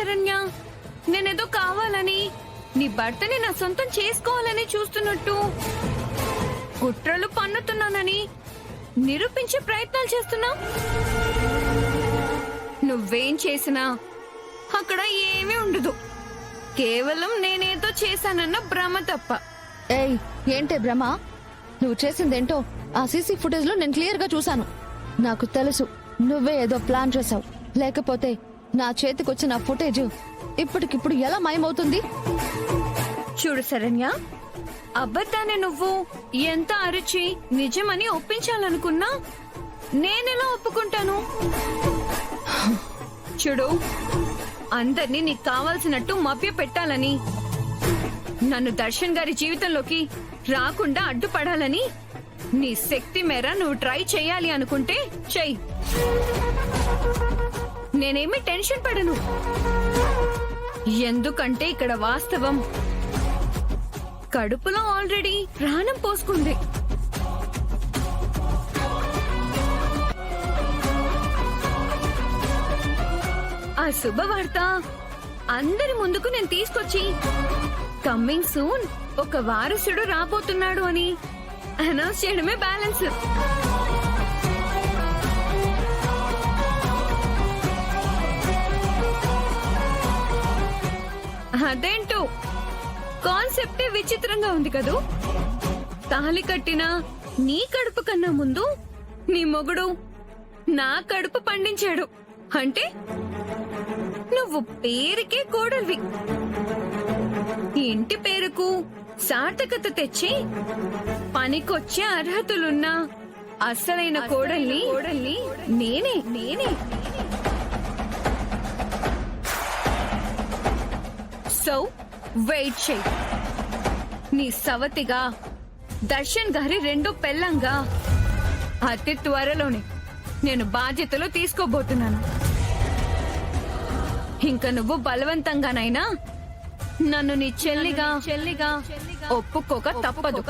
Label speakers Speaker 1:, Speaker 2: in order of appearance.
Speaker 1: శరణ్య? నేనేదో కావాలని, నీ భర్తని నా సొంతం చేసుకోవాలని చూస్తున్నట్టు కుట్రలు పన్నుతున్నానని నిరూపించే ప్రయత్నాలు చేస్తున్నా. నువ్వేం చేసినా అక్కడ ఏమీ ఉండదు. కేవలం నేనేదో చేశానన్న భ్రమ తప్ప.
Speaker 2: ఏయ్, ఏంటే భ్రమ? నువ్వు చేసిందేంటో ఆ సీసీ ఫుటేజ్ లో నేను క్లియర్ గా చూశాను. నాకు తెలుసు నువ్వే ఏదో ప్లాన్ చేసావు. లేకపోతే నా చేతికొచ్చిన ఫుటేజ్ ఇప్పటికిప్పుడు ఎలా మాయమవుతుంది?
Speaker 1: చూడు శరణ్య, అబద్ధాన్ని నువ్వు ఎంత అరిచి నిజమని ఒప్పించాలనుకున్నా నేనెలా ఒప్పుకుంటాను? చూడు, అందర్నీ నీకు కావాల్సినట్టు మభ్య పెట్టాలని, నన్ను దర్శన్ గారి జీవితంలోకి రాకుండా అడ్డుపడాలని నీ శక్తి మేర నువ్వు ట్రై చేయాలి అనుకుంటే చెయ్యి. నేనేమీ టెన్షన్ పడను. ఎందుకంటే ఇక్కడ వాస్తవం కడుపులో ఆల్రెడీ ప్రాణం పోసుకుంది. ఆ శుభవార్త అందరి ముందుకు నేను తీసుకొచ్చి కమ్మింగ్ సూన్ ఒక వారసుడు రాబోతున్నాడు అని అనౌన్స్ చేయడమే బ్యాలెన్స్. అదేంటో కాన్సెప్టే విచిత్రంగా ఉంది కదూ. తాళి కట్టిన నీ కడుపు కన్నా ముందు నీ మొగుడు నా కడుపు పండించాడు అంటే నువ్వు పేరుకే కోడలివి. ఇంటి పేరుకు సార్థకత తెచ్చి పనికొచ్చే అర్హతలున్న అసలైన కోడల్ని నేనే నేనే సో వెయిట్ చెయ్. నీ సవతిగా దర్శన్ గారి రెండో పెళ్ళంగా అతి త్వరలోనే నేను బాధ్యతలు తీసుకోబోతున్నాను. ఇంకా నువ్వు బలవంతంగానైనా నన్ను నీ చెల్లిగా ఒప్పుకోక తప్పదు.